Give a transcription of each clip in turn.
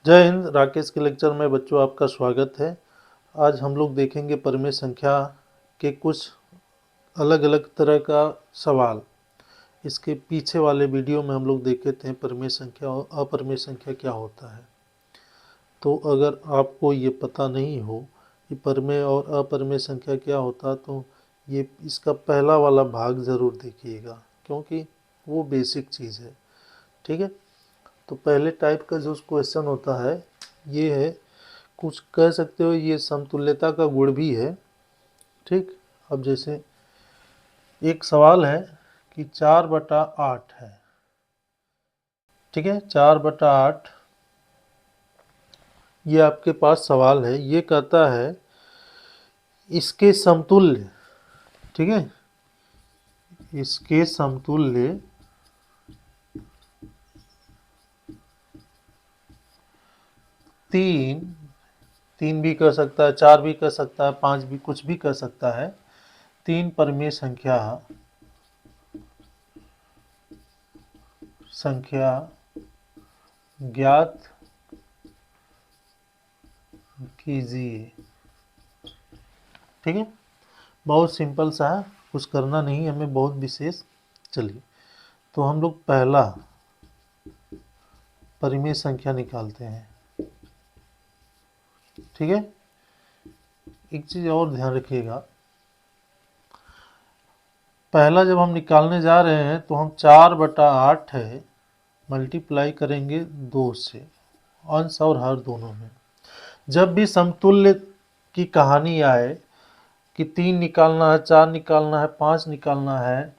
जय हिंद। राकेश के लेक्चर में बच्चों आपका स्वागत है। आज हम लोग देखेंगे परिमेय संख्या के कुछ अलग अलग तरह का सवाल। इसके पीछे वाले वीडियो में हम लोग देखे थे परिमेय संख्या और अपरिमेय संख्या क्या होता है। तो अगर आपको ये पता नहीं हो कि परिमेय और अपरिमेय संख्या क्या होता, तो ये इसका पहला वाला भाग ज़रूर देखिएगा, क्योंकि वो बेसिक चीज़ है। ठीक है, तो पहले टाइप का जो क्वेश्चन होता है ये है, कुछ कह सकते हो ये समतुल्यता का गुण भी है। ठीक, अब जैसे एक सवाल है कि 4/8 है। ठीक है, 4/8 ये आपके पास सवाल है। ये कहता है इसके समतुल्य, ठीक है, इसके समतुल्य 3 भी कर सकता है, 4 भी कर सकता है, 5 भी, कुछ भी कर सकता है। 3 परिमेय संख्या ज्ञात कीजिए। ठीक है, बहुत सिंपल सा है, कुछ करना नहीं हमें बहुत विशेष। चलिए, तो हम लोग पहला परिमेय संख्या निकालते हैं। ठीक है, एक चीज और ध्यान रखिएगा, पहला जब हम निकालने जा रहे हैं तो हम 4/8 है मल्टीप्लाई करेंगे 2 से, अंश और हर दोनों में। जब भी समतुल्य की कहानी आए कि 3 निकालना है, 4 निकालना है, 5 निकालना है,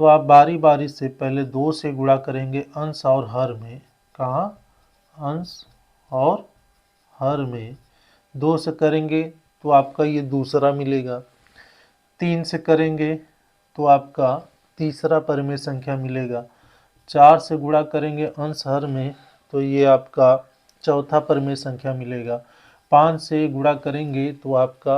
तो आप बारी बारी से पहले 2 से गुणा करेंगे अंश और हर में। कहाँ? अंश और हर में 2 से करेंगे तो आपका ये दूसरा मिलेगा, 3 से करेंगे तो आपका तीसरा परिमेय संख्या मिलेगा, 4 से गुणा करेंगे अंश हर में तो ये आपका चौथा परिमेय संख्या मिलेगा, 5 से गुणा करेंगे तो आपका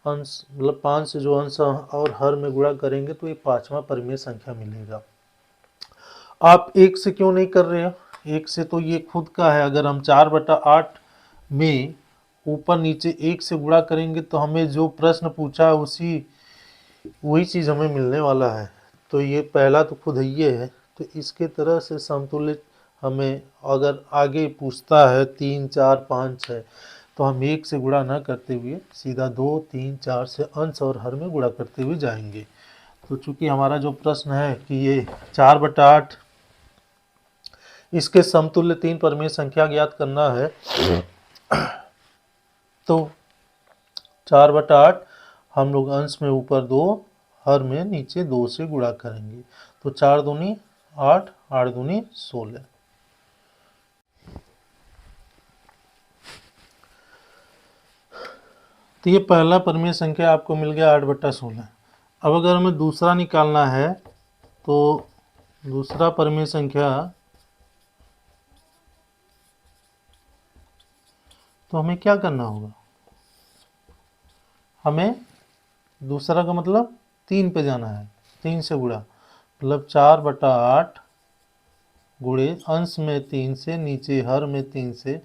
अंश, मतलब 5 से जो अंश और हर में गुणा करेंगे तो ये पांचवा परिमेय संख्या मिलेगा। आप 1 से क्यों नहीं कर रहे हो? 1 से तो ये खुद का है। अगर हम 4/8 में ऊपर नीचे 1 से गुणा करेंगे तो हमें जो प्रश्न पूछा है वही चीज़ हमें मिलने वाला है। तो ये पहला तो खुद ये है। तो इसके तरह से समतुल्य हमें अगर आगे पूछता है 3, 4, 5, 6, तो हम 1 से गुणा ना करते हुए सीधा 2, 3, 4 से अंश और हर में गुणा करते हुए जाएंगे। तो चूंकि हमारा जो प्रश्न है कि ये 4/8 इसके समतुल्य 3 परिमेय संख्या ज्ञात करना है, तो 4/8 हम लोग अंश में ऊपर 2, हर में नीचे 2 से गुणा करेंगे। तो 4 दूनी 8, 8 दूनी 16। तो ये पहला परिमेय संख्या आपको मिल गया 8/16। अब अगर हमें दूसरा निकालना है तो दूसरा परिमेय संख्या, तो हमें क्या करना होगा? हमें दूसरा का मतलब 3 पे जाना है, 3 से गुणा, मतलब 4/8 गुणे अंश में 3 से, नीचे हर में 3 से,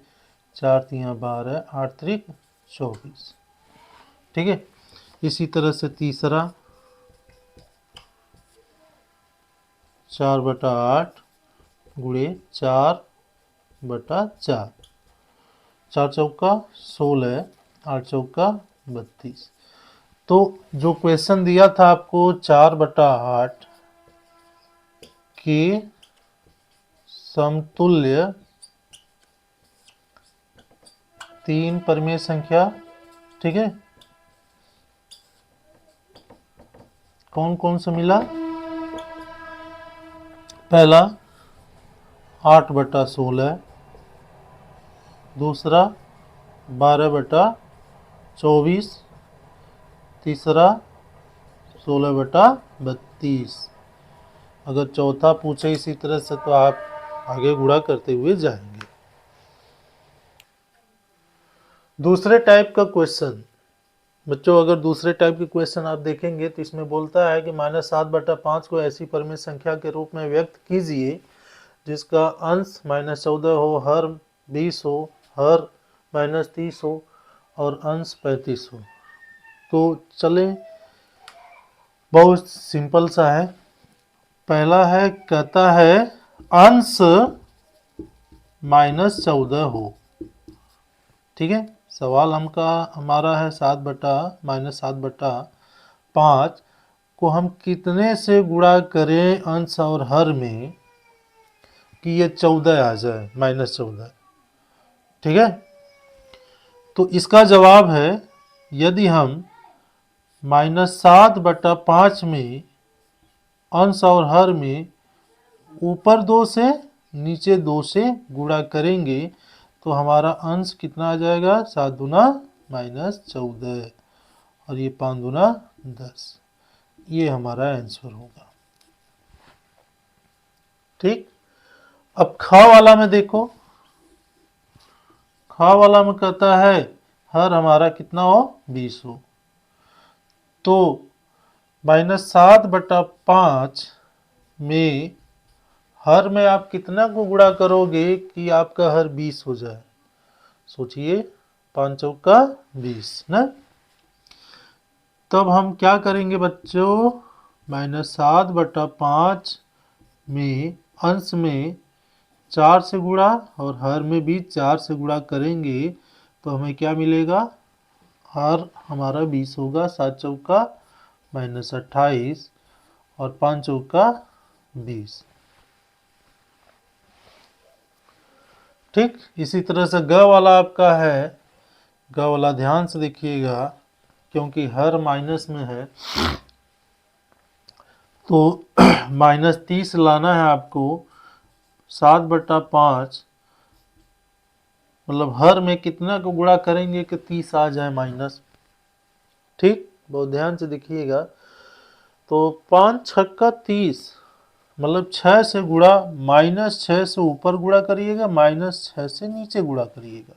4 3 12, 8 3 24। ठीक है, इसी तरह से तीसरा 4/8 गुणे 4/4, 4 चौका 16, 8 चौका 32। तो जो क्वेश्चन दिया था आपको 4/8 के समतुल्य 3 परिमेय संख्या, ठीक है, कौन कौन सा मिला? पहला 8/16, दूसरा 12/24, तीसरा 16/32। अगर चौथा पूछे इसी तरह से तो आप आगे गुणा करते हुए जाएंगे। दूसरे टाइप का क्वेश्चन बच्चों, अगर दूसरे टाइप के क्वेश्चन आप देखेंगे तो इसमें बोलता है कि -7/5 को ऐसी परिमेय संख्या के रूप में व्यक्त कीजिए जिसका अंश -14 हो, हर 20 हो, हर -30 हो और अंश 35 हो। तो चले, बहुत सिंपल सा है। पहला है, कहता है अंश -14 हो। ठीक है, सवाल हमारा है 7/-5 को हम कितने से गुणा करें अंश और हर में कि ये 14 आ जाए, -14। ठीक है, तो इसका जवाब है, यदि हम -7/5 में अंश और हर में ऊपर 2 से नीचे 2 से गुणा करेंगे तो हमारा अंश कितना आ जाएगा, 7 दूना -14 और ये 5 दूना 10। ये हमारा आंसर होगा। ठीक, अब ख वाला में देखो, ख वाला में कहता है हर हमारा कितना हो, 20 हो। तो -7/5 में हर में आप कितना को गुणा करोगे कि आपका हर 20 हो जाए। सोचिए, 5 चौका 20 ना। तब हम क्या करेंगे बच्चों, -7/5 में अंश में 4 से गुणा और हर में भी 4 से गुणा करेंगे तो हमें क्या मिलेगा, हर हमारा 20 होगा। 7 चौका -28 और 5 चौका 20। ठीक, इसी तरह से ग वाला आपका है। ग वाला ध्यान से देखिएगा, क्योंकि हर माइनस में है तो -30 लाना है आपको। 7/5 मतलब हर में कितना को गुणा करेंगे कि 30 आ जाए माइनस। ठीक, बहुत ध्यान से देखिएगा। तो 5 छक्का 30 मतलब 6 से गुणा, -6 से ऊपर गुणा करिएगा, -6 से नीचे गुणा करिएगा।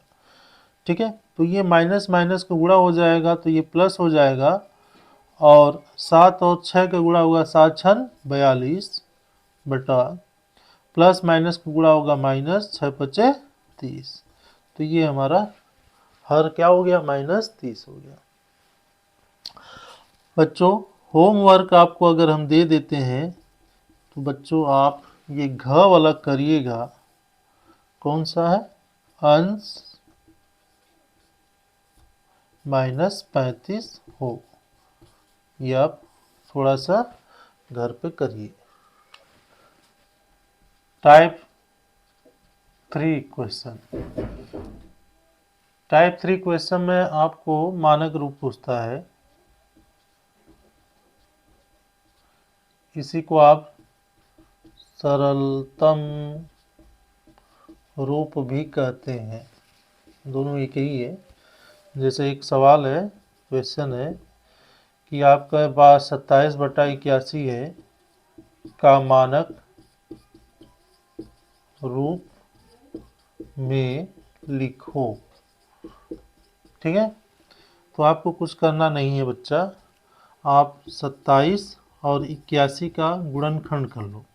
ठीक है, तो ये माइनस माइनस का गुणा हो जाएगा तो ये प्लस हो जाएगा, और 7 और 6 का गुणा होगा, 7 छन 42 बटा प्लस माइनस का गुणा होगा माइनस, 6 पचे 30। तो ये हमारा हर क्या हो गया, -30 हो गया। बच्चों, होमवर्क आपको अगर हम दे देते हैं तो बच्चों आप ये घ वाला करिएगा। कौन सा है, अंश -35 हो। ये आप थोड़ा सा घर पे करिए। Type 3 question. टाइप 3 क्वेश्चन में आपको मानक रूप पूछता है। इसी को आप सरलतम रूप भी कहते हैं, दोनों एक ही है। जैसे एक सवाल है, क्वेश्चन है कि आपके पास 27/81 है का मानक रूप में लिखो। ठीक है, तो आपको कुछ करना नहीं है बच्चा, आप 27 और 81 का गुणनखंड कर लो।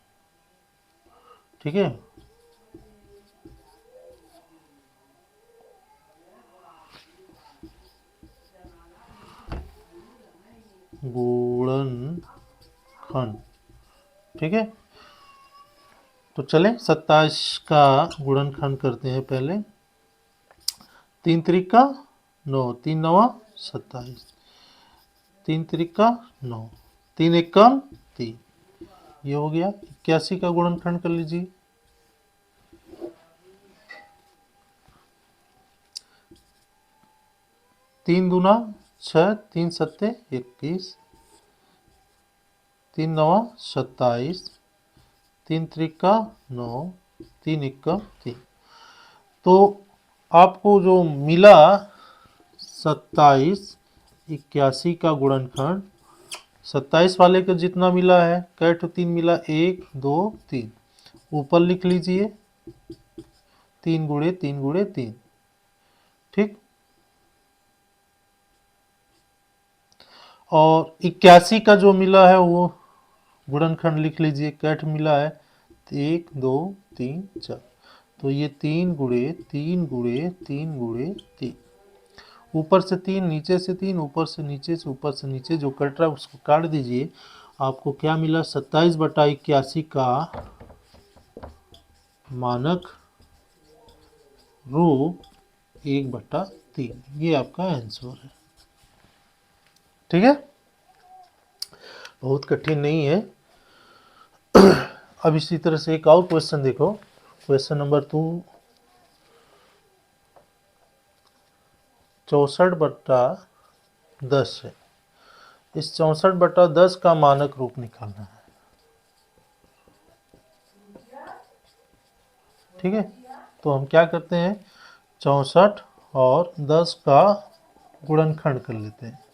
ठीक है, गुणनखंड। ठीक है, तो चले 27 का गुणनखंड करते हैं पहले। 3 त्रिका 9, 3 9 27, 3 त्रिका 9, 3 एकम 3, ये हो गया। 81 का गुणनखंड कर लीजिए। 3 दूना 6, 3 सत्ते 21, 3 नवा 27, 3 त्रिका 9, 3 एकम 3। तो आपको जो मिला 27 81 का गुणनखंड, 27 वाले का जितना मिला है, कैट 3 मिला, 1 2 3, ऊपर लिख लीजिए 3 गुणे 3 गुणे 3। ठीक, और 81 का जो मिला है वो गुणनखंड लिख लीजिए, कैट मिला है 1 2 3 4। तो ये 3 गुणे 3 गुणे 3 गुणे 3, ऊपर से 3 नीचे से 3, ऊपर से नीचे से ऊपर से नीचे, जो कट रहा है उसको काट दीजिए। आपको क्या मिला? 27/81 का मानक रूप 1/3। ये आपका आंसर है। ठीक है, बहुत कठिन नहीं है। अब इसी तरह से एक और क्वेश्चन देखो, क्वेश्चन नंबर 2, 64/10 है। इस 64/10 का मानक रूप निकालना है। ठीक है, तो हम क्या करते हैं, 64 और 10 का गुणनखंड कर लेते हैं।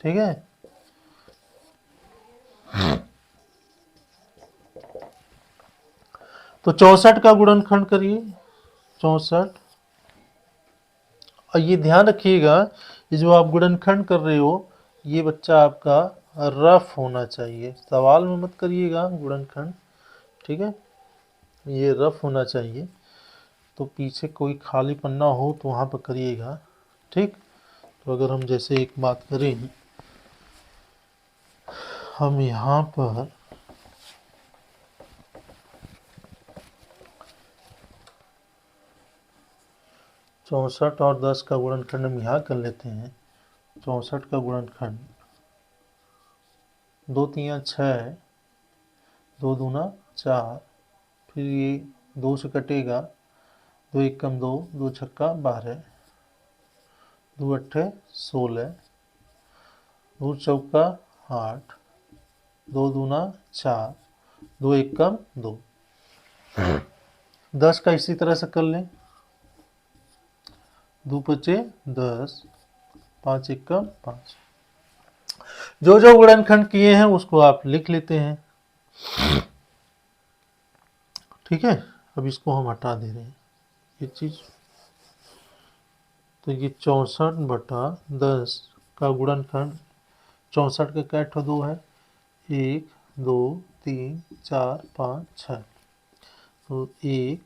ठीक है, तो 64 का गुणनखंड करिए, 64। और ये ध्यान रखिएगा, ये जो आप गुणनखंड कर रहे हो, ये बच्चा आपका रफ होना चाहिए, सवाल में मत करिएगा गुणनखंड। ठीक है, ये रफ होना चाहिए, तो पीछे कोई खाली पन्ना हो तो वहाँ पर करिएगा। ठीक, तो अगर हम जैसे एक बात करें, हम यहाँ पर 64 और 10 का गुणनखंड हम यहाँ कर लेते हैं। 64 का गुणनखंड 2 3 6, 2 दूना 4, फिर ये 2 से कटेगा, 2 1 कम 2, 2 छक्का 12, 2 अट्ठे 16, 2 चौका 8, 2 दूना 4, 2 1 कम 2। 10 का इसी तरह से कर लें, 2 पचे 10, 5 1 कम 5। जो जो गुणनखंड किए हैं उसको आप लिख लेते हैं। ठीक है, अब इसको हम हटा दे रहे हैं ये चीज। तो ये 64/10 का गुणनखंड, 64 का क्या ठो 2 है, 1 2 3 4 5 6, तो 1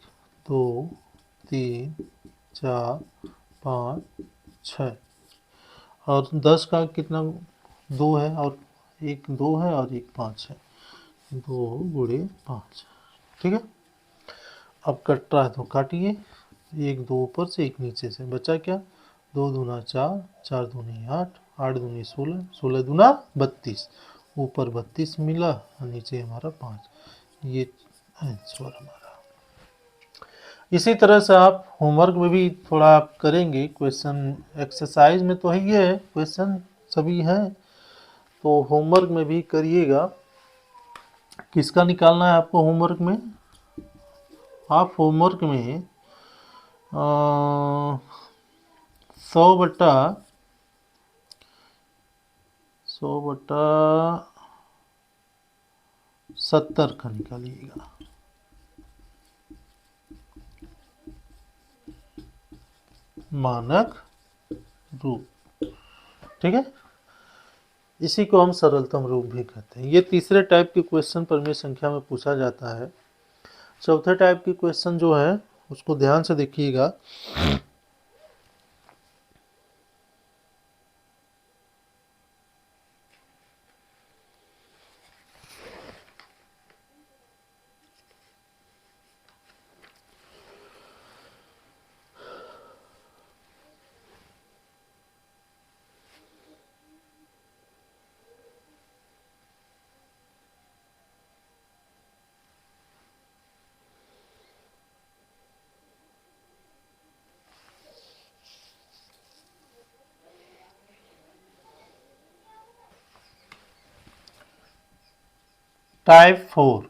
2 3 4 5 6, और 10 का कितना 2 है, और एक 2 है और एक 5 है, 2 गुणे 5। ठीक है, अब कट रहा है तो काटिए, 1 2 ऊपर से 1 नीचे से, बचा क्या, 2 दूना 4, 4 दूनी 8, 8 दूनी 16, 16 दूना 32, ऊपर 32 मिला और नीचे हमारा 5। ये आंसर हमारा। इसी तरह से आप होमवर्क में भी थोड़ा आप करेंगे, क्वेश्चन एक्सरसाइज में तो ही है, क्वेश्चन सभी हैं, तो होमवर्क में भी करिएगा। किसका निकालना है आपको होमवर्क में? आप होमवर्क में 100/70 का निकालिएगा। मानक रूप। ठीक है, इसी को हम सरलतम रूप भी कहते हैं। ये तीसरे टाइप के क्वेश्चन परिमेय संख्या में पूछा जाता है। चौथे टाइप के क्वेश्चन जो है उसको ध्यान से देखिएगा। टाइप 4,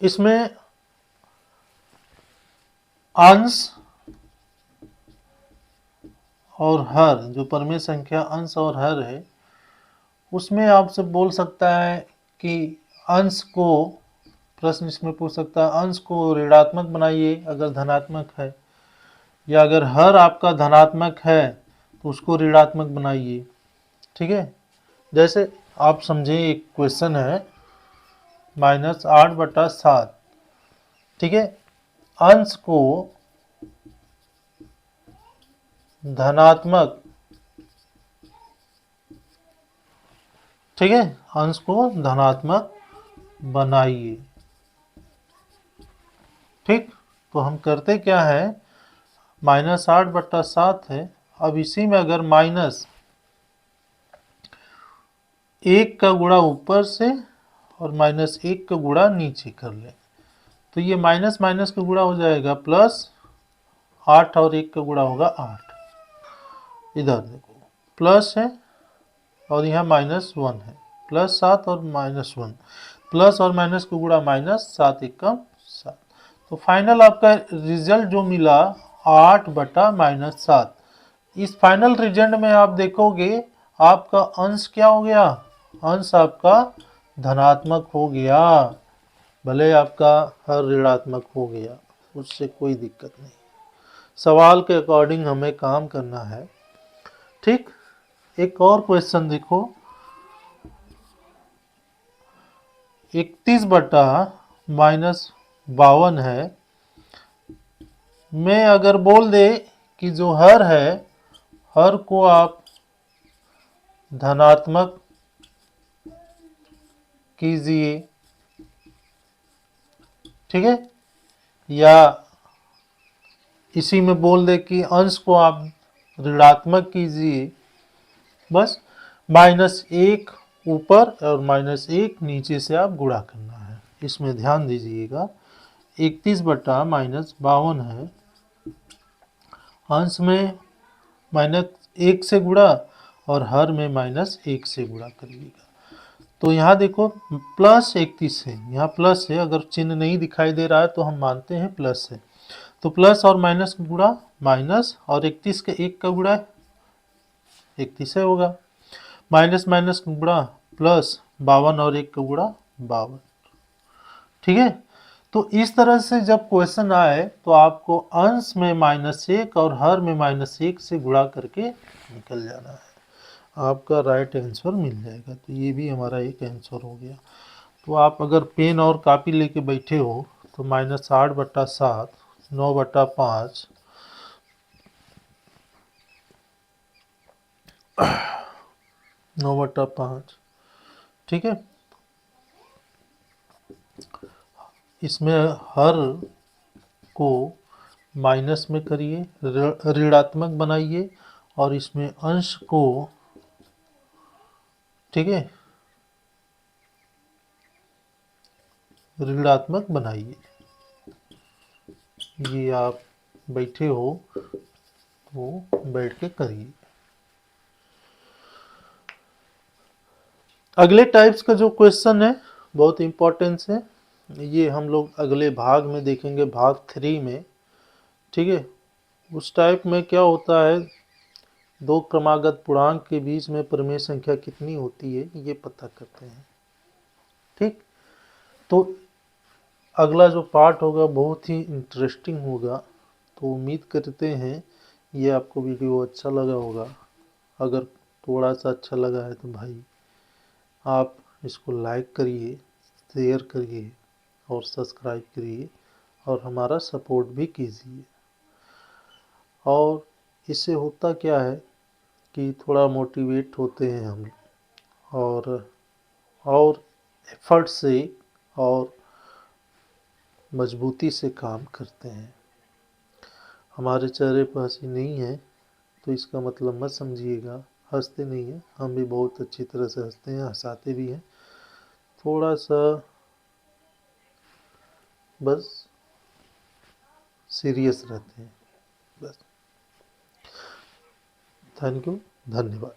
इसमें अंश और हर, जो परिमेय संख्या अंश और हर है, उसमें आपसे बोल सकता है कि अंश को, प्रश्न इसमें पूछ सकता है अंश को ऋणात्मक बनाइए अगर धनात्मक है, या अगर हर आपका धनात्मक है तो उसको ऋणात्मक बनाइए। ठीक है, जैसे आप समझे एक क्वेश्चन है, माइनस 8/7। ठीक है, अंश को धनात्मक, ठीक है, अंश को धनात्मक बनाइए। ठीक, तो हम करते क्या है, -8/7 है। अब इसी में अगर -1 का गुणा ऊपर से और -1 का गुणा नीचे कर ले, तो ये माइनस माइनस का गुणा हो जाएगा प्लस, 8 और 1 का गुणा होगा 8। इधर देखो प्लस है और यहाँ -1 है, +7 और -1, प्लस और माइनस का गुणा माइनस, 7 एकम 7। तो फाइनल आपका रिजल्ट जो मिला 8/-7। इस फाइनल रिजल्ट में आप देखोगे आपका अंश क्या हो गया, अंश आपका धनात्मक हो गया, भले आपका हर ऋणात्मक हो गया, उससे कोई दिक्कत नहीं। सवाल के अकॉर्डिंग हमें काम करना है। ठीक, एक और क्वेश्चन देखो, 31/-52 है। मैं अगर बोल दे कि जो हर है, हर को आप धनात्मक कीजिए, ठीक है, या इसी में बोल दे कि अंश को आप ऋणात्मक कीजिए, बस -1 ऊपर और -1 नीचे से आप गुणा करना है। इसमें ध्यान दीजिएगा, 31/-52 है, अंश में -1 से गुणा और हर में -1 से गुणा करिएगा। तो यहाँ देखो +31 है, यहाँ प्लस है, अगर चिन्ह नहीं दिखाई दे रहा है तो हम मानते हैं प्लस है। तो प्लस और माइनस का गुणा माइनस, और 31 के 1 का गुणा 31 होगा, माइनस माइनस का गुणा प्लस, 52 और 1 का गुणा 52। ठीक है, तो इस तरह से जब क्वेश्चन आए तो आपको अंश में -1 और हर में -1 से गुणा करके निकल जाना है, आपका राइट आंसर मिल जाएगा। तो ये भी हमारा एक आंसर हो गया। तो आप अगर पेन और कॉपी लेके बैठे हो तो -8/7, 9/5, 9/5, ठीक है, इसमें हर को माइनस में करिए, ऋणात्मक बनाइए, और इसमें अंश को, ठीक है, ऋणात्मक बनाइए। ये आप बैठे हो तो बैठ के करिए। अगले टाइप्स का जो क्वेश्चन है बहुत इम्पोर्टेंस है, ये हम लोग अगले भाग में देखेंगे, भाग 3 में। ठीक है, उस टाइप में क्या होता है, दो क्रमागत पूर्णांक के बीच में परिमेय संख्या कितनी होती है ये पता करते हैं। ठीक, तो अगला जो पार्ट होगा बहुत ही इंटरेस्टिंग होगा। तो उम्मीद करते हैं ये आपको वीडियो अच्छा लगा होगा। अगर थोड़ा सा अच्छा लगा है तो भाई आप इसको लाइक करिए, शेयर करिए और सब्सक्राइब करिए, और हमारा सपोर्ट भी कीजिए। और इससे होता क्या है कि थोड़ा मोटिवेट होते हैं हम, और एफर्ट से और मजबूती से काम करते हैं। हमारे चेहरे पर हंसी नहीं है तो इसका मतलब मत समझिएगा हंसते नहीं हैं, हम भी बहुत अच्छी तरह से हंसते हैं, हंसाते भी हैं। थोड़ा सा बस सीरियस रहते हैं, बस। थैंक यू, धन्यवाद।